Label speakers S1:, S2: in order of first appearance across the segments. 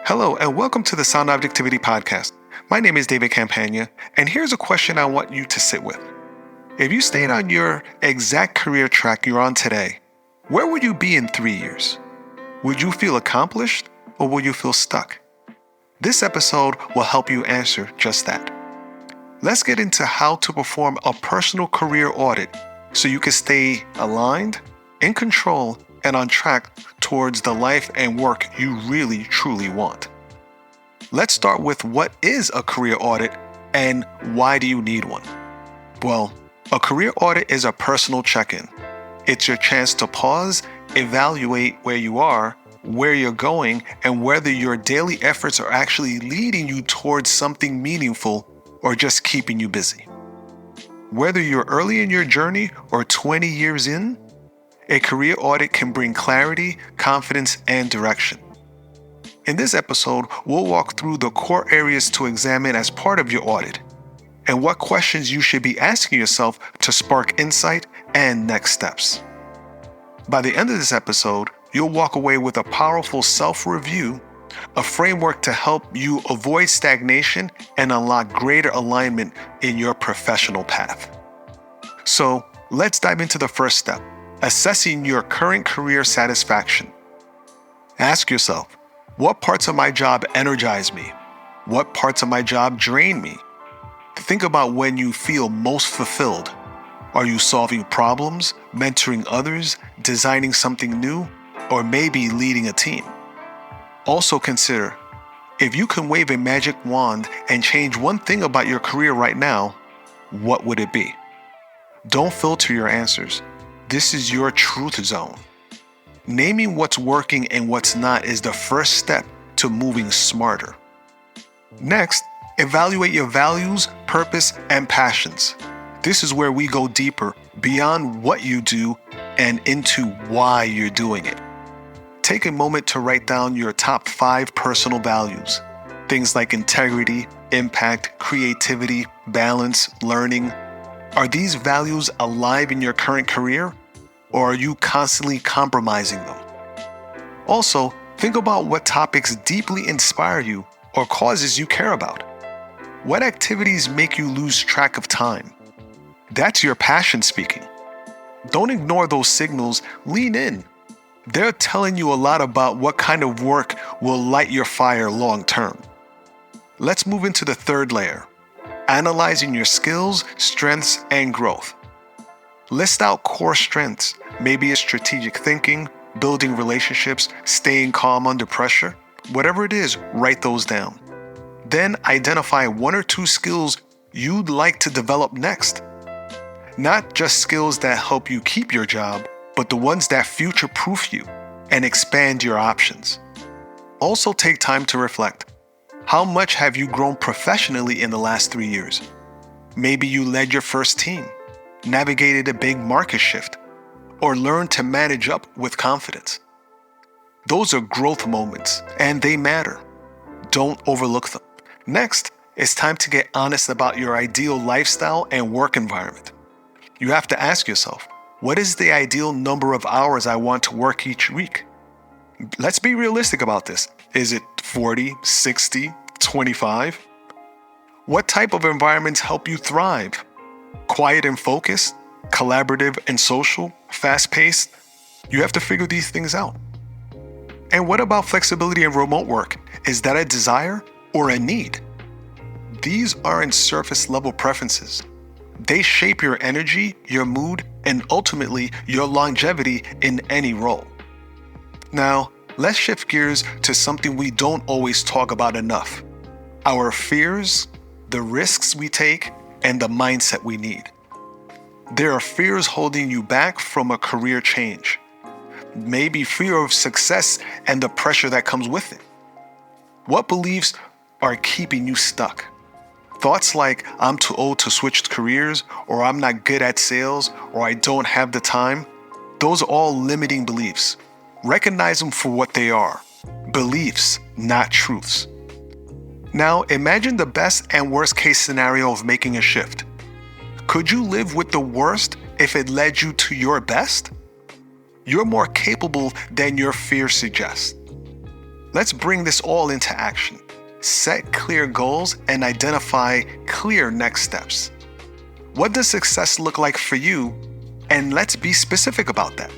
S1: Hello, and welcome to the Sound Objectivity Podcast. My name is David Campagna, and here's a question I want you to sit with. If you stayed on your exact career track you're on today, where would you be in 3 years? Would you feel accomplished, or will you feel stuck? This episode will help you answer just that. Let's get into how to perform a personal career audit so you can stay aligned, in control, and on track towards the life and work you really truly want. Let's start with what is a career audit and why do you need one? Well, a career audit is a personal check-in. It's your chance to pause, evaluate where you are, where you're going, and whether your daily efforts are actually leading you towards something meaningful or just keeping you busy. Whether you're early in your journey or 20 years in, a career audit can bring clarity, confidence, and direction. In this episode, we'll walk through the core areas to examine as part of your audit and what questions you should be asking yourself to spark insight and next steps. By the end of this episode, you'll walk away with a powerful self-review, a framework to help you avoid stagnation and unlock greater alignment in your professional path. So, let's dive into the first step. Assessing your current career satisfaction. Ask yourself, what parts of my job energize me? What parts of my job drain me? Think about when you feel most fulfilled. Are you solving problems, mentoring others, designing something new, or maybe leading a team? Also consider, if you can wave a magic wand and change one thing about your career right now, what would it be? Don't filter your answers. This is your truth zone. Naming what's working and what's not is the first step to moving smarter. Next, evaluate your values, purpose, and passions. This is where we go deeper beyond what you do and into why you're doing it. Take a moment to write down your top 5 personal values. Things like integrity, impact, creativity, balance, learning. Are these values alive in your current career, or are you constantly compromising them? Also, think about what topics deeply inspire you or causes you care about. What activities make you lose track of time? That's your passion speaking. Don't ignore those signals, lean in. They're telling you a lot about what kind of work will light your fire long term. Let's move into the third layer. Analyzing your skills, strengths, and growth. List out core strengths. Maybe it's strategic thinking, building relationships, staying calm under pressure. Whatever it is, write those down. Then identify 1 or 2 skills you'd like to develop next. Not just skills that help you keep your job, but the ones that future-proof you and expand your options. Also take time to reflect. How much have you grown professionally in the last 3 years? Maybe you led your first team, navigated a big market shift, or learned to manage up with confidence. Those are growth moments, and they matter. Don't overlook them. Next, it's time to get honest about your ideal lifestyle and work environment. You have to ask yourself, what is the ideal number of hours I want to work each week? Let's be realistic about this. Is it 40, 60, 25? What type of environments help you thrive? Quiet and focused? Collaborative and social? Fast-paced? You have to figure these things out. And what about flexibility and remote work? Is that a desire or a need? These aren't surface-level preferences. They shape your energy, your mood, and ultimately your longevity in any role. Now, let's shift gears to something we don't always talk about enough. Our fears, the risks we take, and the mindset we need. There are fears holding you back from a career change. Maybe fear of success and the pressure that comes with it. What beliefs are keeping you stuck? Thoughts like, I'm too old to switch careers, or I'm not good at sales, or I don't have the time. Those are all limiting beliefs. Recognize them for what they are. Beliefs, not truths. Now, imagine the best and worst case scenario of making a shift. Could you live with the worst if it led you to your best? You're more capable than your fear suggests. Let's bring this all into action. Set clear goals and identify clear next steps. What does success look like for you? And let's be specific about that.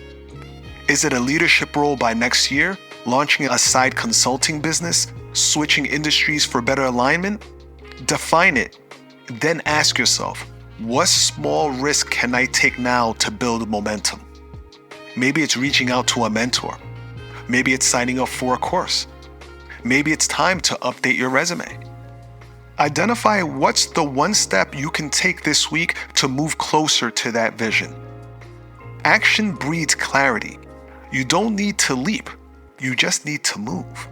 S1: Is it a leadership role by next year? Launching a side consulting business? Switching industries for better alignment? Define it. Then ask yourself, what small risk can I take now to build momentum? Maybe it's reaching out to a mentor. Maybe it's signing up for a course. Maybe it's time to update your resume. Identify what's the one step you can take this week to move closer to that vision. Action breeds clarity. You don't need to leap. You just need to move.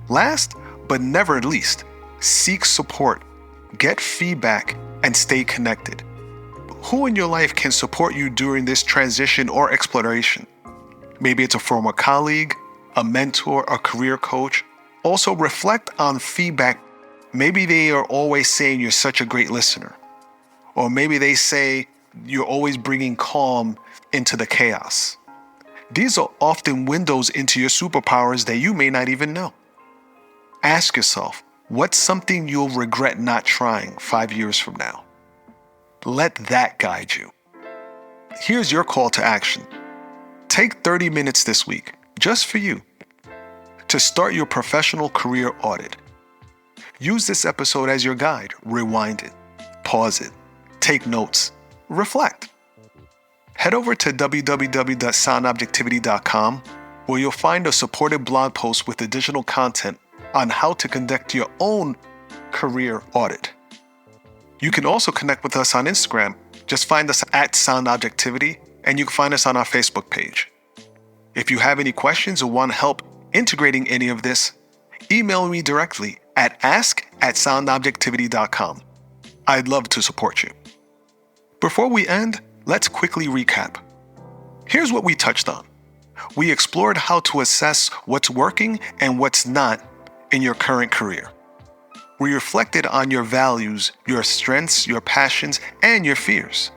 S1: Last, but never least, seek support, get feedback, and stay connected. Who in your life can support you during this transition or exploration? Maybe it's a former colleague, a mentor, a career coach. Also reflect on feedback. Maybe they are always saying you're such a great listener. Or maybe they say you're always bringing calm into the chaos. These are often windows into your superpowers that you may not even know. Ask yourself, what's something you'll regret not trying 5 years from now? Let that guide you. Here's your call to action. Take 30 minutes this week, just for you, to start your professional career audit. Use this episode as your guide. Rewind it, pause it, take notes, reflect. Head over to www.soundobjectivity.com, where you'll find a supported blog post with additional content on how to conduct your own career audit. You can also connect with us on Instagram. Just find us at Sound Objectivity, and you can find us on our Facebook page. If you have any questions or want help integrating any of this, email me directly at ask@soundobjectivity.com. I'd love to support you. Before we end, let's quickly recap. Here's what we touched on. We explored how to assess what's working and what's not in your current career. We reflected on your values, your strengths, your passions, and your fears.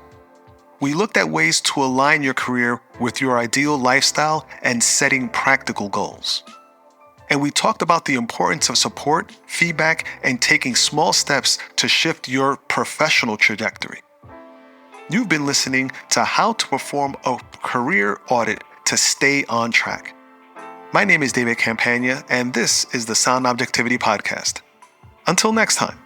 S1: We looked at ways to align your career with your ideal lifestyle and setting practical goals. And we talked about the importance of support, feedback, and taking small steps to shift your professional trajectory. You've been listening to how to perform a career audit to stay on track. My name is David Campagna, and this is the Sound Objectivity Podcast. Until next time.